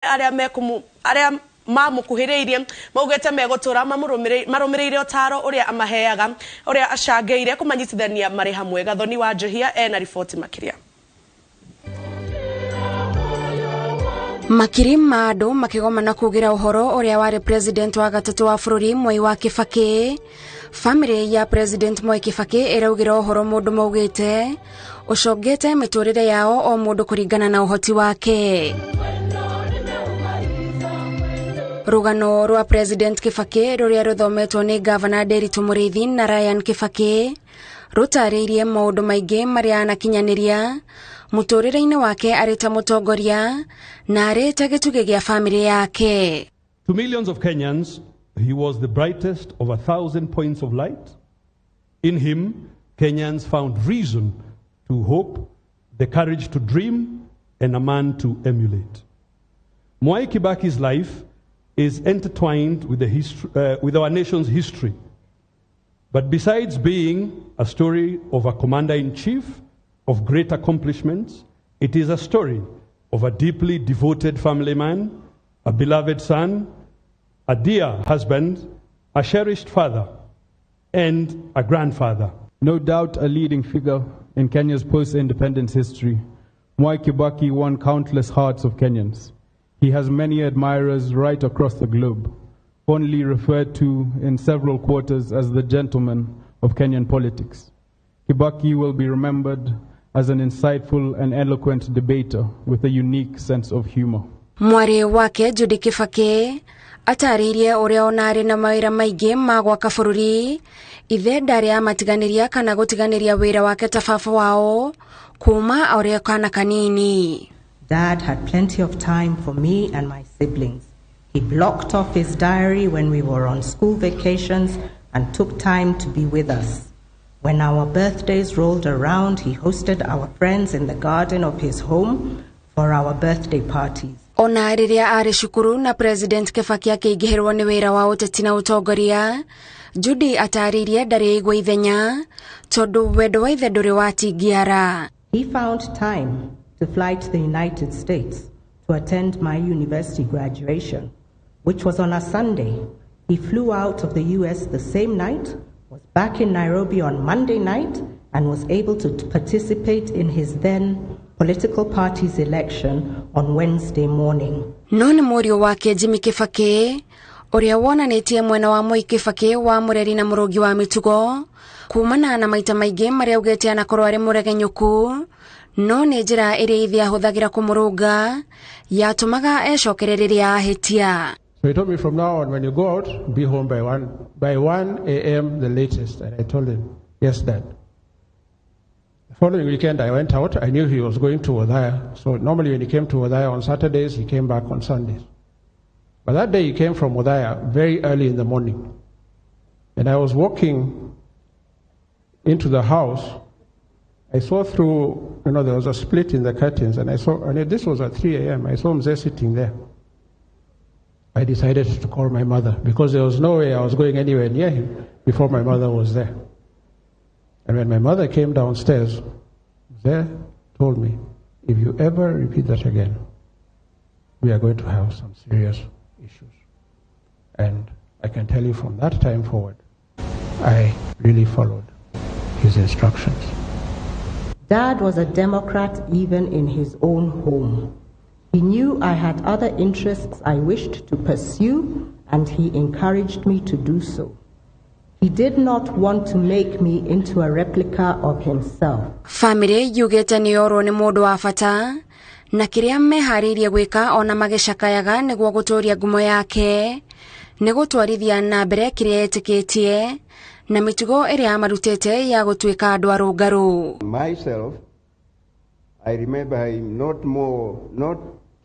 aria mamukuhiriirie maugete megutura marumireire otaro uria amaheaga uria acangeire kumanyitithania mari hamwe. Gathoni wa Njihia ena ripoti makiria. Makiri ma andu makigomana kugira uhoro uria wari president wa gatatu wa bururi Mwai wa Kibaki. Family ya president Mwai Kibaki iraugira uhoro mundu maugite ucongete miturire yao o mundu kuringana na uhoti wake. Rugano rwa president Kibaki ruria ruthometwo ni governor Nderitu Muriithi na Ryan Kibaki rutariirie maundu maingi maria anakinyaniria muturire-ini wake arita mutongoria na arita gituge gia family yake. To millions of Kenyans, he was the brightest of 1,000 points of light. In him, Kenyans found reason to hope, the courage to dream, and a man to emulate. Mwai Kibaki's life is intertwined with with our nation's history. But besides being a story of a commander-in-chief of great accomplishments, it is a story of a deeply devoted family man, a beloved son, a dear husband, a cherished father, and a grandfather. No doubt a leading figure in Kenya's post-independence history, Mwai Kibaki won countless hearts of Kenyans. He has many admirers right across the globe, fondly referred to in several quarters as the gentleman of Kenyan politics. Kibaki will be remembered as an insightful and eloquent debater with a unique sense of humor. Mwari wake Judy Kibaki ataririe uria onari na mawira maingi ma gwaka bururi ithe ndari amatiganiria kana gutiganiria wira wake ta baba wao kuma uria kana kanini. Dad had plenty of time for me and my siblings. He blocked off his diary when we were on school vacations and took time to be with us. When our birthdays rolled around, he hosted our friends in the garden of his home for our birthday parties. Ona riria ari shukuru na president Kibaki akigihirwo ni wira wa uteti na utongoria, Judy ataririe ndari igwa ithenya tondu wendo wa ithe nduri watingiara. He found time to fly to the United States to attend my university graduation, which was on a Sunday. He flew out of the US the same night, was back in Nairobi on Monday night, and was able to participate in his then political party's election on Wednesday morning. None morio wake Jimmy Kibaki, uria wonanitie mwena wa Mwai Kibaki wa mureri na murogi wa mitugo, kumana na maita maige maria ugete anakorwo ari muregenyuku, no ni njira iria ithe ahuthagira kumurunga yatumaga ecokereriria ahitia. So he told me from now on, when you go out, be home by 1 a.m. the latest. And I told him, yes, Dad. The following weekend, I went out. I knew he was going to Othaya. So normally when he came to Othaya on Saturdays, he came back on Sundays. But that day he came from Othaya very early in the morning. And I was walking into the house. I saw through, there was a split in the curtains. And this was at 3 a.m. I saw him there sitting there. I decided to call my mother because there was no way I was going anywhere near him before my mother was there. And when my mother came downstairs, there told me, if you ever repeat that again, we are going to have some serious issues. And I can tell you from that time forward, I really followed his instructions. Dad was a Democrat even in his own home. He knew I had other interests I wished to pursue, and he encouraged me to do so. He did not want to make me into a replica of himself. Family yugete Inooro ni mundu wa bata, na kiria meharirie gwika ona magicakayaga niguo guturia ngumo yake, ni gutwarithia na mbere kiria etikitie, na mitugo iria amarutete ya gutwika andu arungaru. Myself, I remember him not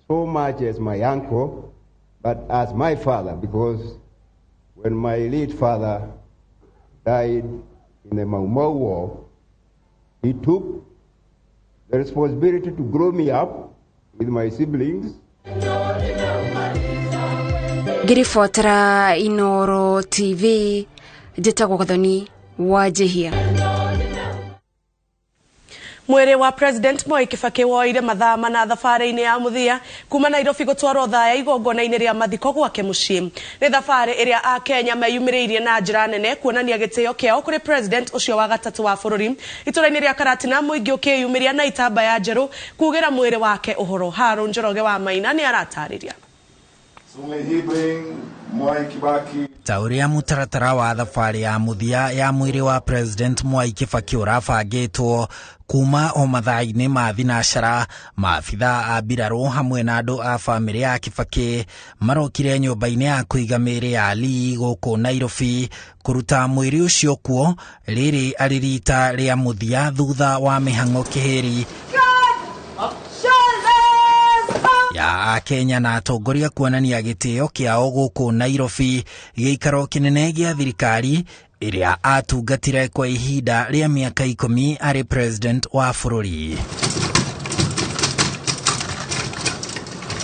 so much as my uncle, but as my father, because when my late father died in the Mau Mau War, he took the responsibility to grow me up with my siblings. Girifotara Inooro TV, Jitagwa Gathoni wa Njihia. Mwere wa President Mwai Kibaki woire mathaa mana thabarĩ-inĩ ya mũthia kuma Nairobi gũtwarwo thaya igongona-inĩ rĩa Mathiko gwake mũciĩ. Nĩ thabarĩ ĩrĩa a Kenya meyumĩrĩirie na njĩra nene kuonania gĩtĩo kĩao kũrĩ President ũcio wa gatatũ wa bũrũri. Itũra-inĩ rĩa Karatina mũingĩ ũkĩyumĩria na itambaya njerũ kugĩra mwĩrĩ wake ũhoro. Harũ Njoroge wa Maina nĩ aratarĩria. Ta ũrĩa mũtaratara wa thabarĩ ya mũthia ya mwĩrĩ wa President Mwai Kibaki ũrabangĩtwo kuma o mathaa-inĩ ma thinacara, maabitha a mbirarũ hamwe na andũ a bamĩrĩ ya Kibaki marokire nyũmba-inĩ ya kũiga mĩĩrĩ ya Lee gũkũ Nairobi kũruta mwĩrĩ ũcio kuo, rĩrĩ arĩ rita rĩa mũthia thutha wa mĩhang'o kĩhĩri ya Kenya na atongoria kuonania gĩtĩo kĩao gũkũ Nairobi, gĩikaro kĩnene gĩa thirikari ĩrĩa atungatire kwa ihinda rĩa mĩaka 10 arĩ president wa bũrũri.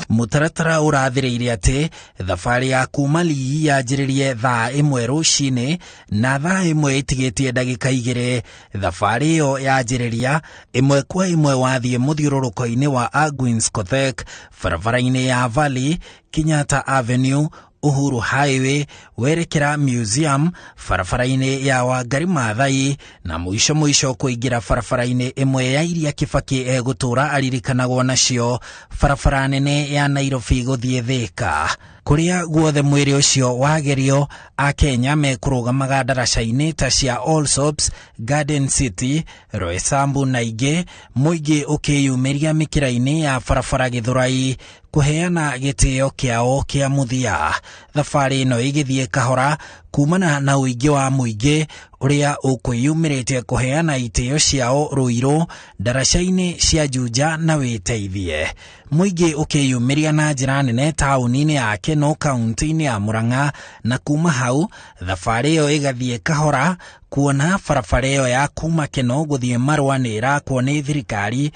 Mũtaratara ũrathĩrĩire atĩ thabarĩ ya kuma Lee yanjĩrĩrie thaa 1 rũcinĩ na thaa 1 ĩtigĩtie ndagĩka 2. Thabarĩ ĩyo yanjĩrĩria 1 kwa 1 wathiĩ mũthiũrũrũko-inĩ wa Agwins Kothek, barabara-inĩ ya Valley, Kenyatta Avenue, Uhuru Highway, werekera Museum, barabara-inĩ ya Wangari Maathai na mũico kũingĩra barabara-inĩ ĩmwe ya iria Kibaki egũtũra aririkanagwo nacio, barabara nene ya Nairobi gũthiĩ Thika. Kũrĩa guothe mwĩrĩ ũcio wagerio, a Kenya mekũrũgamaga ndaraca-inĩ ta cia Allsops, Garden City, Roysambu na ingĩ, mũingĩ ũkĩyumĩria mĩkĩra-inĩ ya barabara Gĩthũrai kũheana gĩtĩo kĩao kĩa mũthia. Thabarĩ ĩno ĩgĩthiĩ kahora kumana na ũingĩ wa mũingĩ ũrĩa ũkwĩyumĩrĩte kũheana itĩo ciao Ruiru, ndaraca-inĩ cia Juja na Wĩteithie. Mũingĩ ũkĩyumĩria na njĩra nene taũni-inĩ ya Keno, kaunti-inĩ ya Murang'a, na kuma hau thabarĩ ĩyo ĩgathiĩ kahora kuona barabara ĩyo ya kuma Keno gũthiĩ Marua nĩ ĩrakwo nĩ thirikari.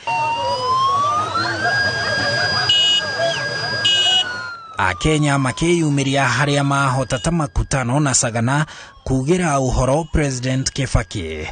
A Kenya makĩyumĩria harĩa mahota ta Makutano na Sagana kugĩra ũhoro President Kibaki.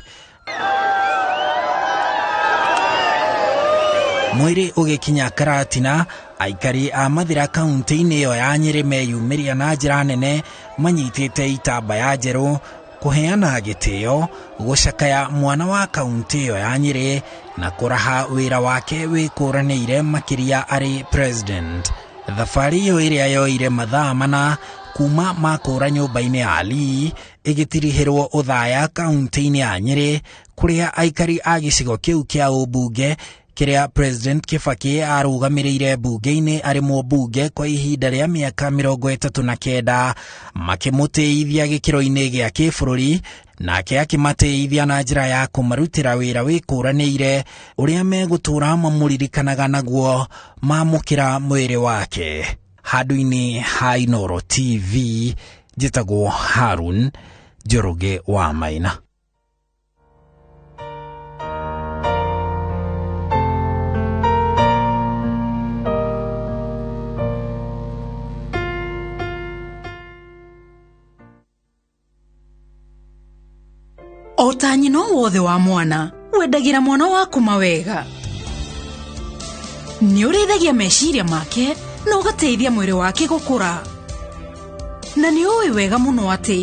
Mwĩrĩ ũgĩkinya Karatina, aikari a Mathira kaunti-inĩ ĩyo ya Nyĩrĩ meyumĩria na njĩra nene manyitĩte itambaya njerũ kũheana gĩtĩo, gũcakaya mwana wa kaunti ĩyo ya Nyĩrĩ na kũraha wĩra wake wĩkũranĩire makĩria arĩ president. Thabarĩ ĩyo ĩrĩa yoire mathaa mana kuma makũra nyũmba-inĩ ya Lee ĩgĩtirihĩrwo ũthaya kaunti-inĩ ya Nyĩrĩ, kũrĩa aikari a gĩcigo kĩu kĩa ũmbunge kĩrĩa President Kibaki arũgamĩrĩire bunge-inĩ arĩ mũmbunge kwa ihinda rĩa mĩaka 39 makĩmũtĩithia gĩkĩro-inĩ gĩa kĩbũrũri, nake akĩmatĩithia na njĩra ya kũmarutĩra wĩra wĩkũranĩire ũrĩa megũtũra mamũririkanaga naguo mamũkĩra mwĩrĩ wake. Handũ-inĩ ha Inooro TV, njĩtagwo Harun Njoroge wa Maina. O ta nyina wothe wa mwana, wendagira mwana waku mawega. Nĩ ũrĩithagia meciria make na ũgateithia mwĩrĩ wake gũkũra. Na nĩ ũĩ wega mũno atĩ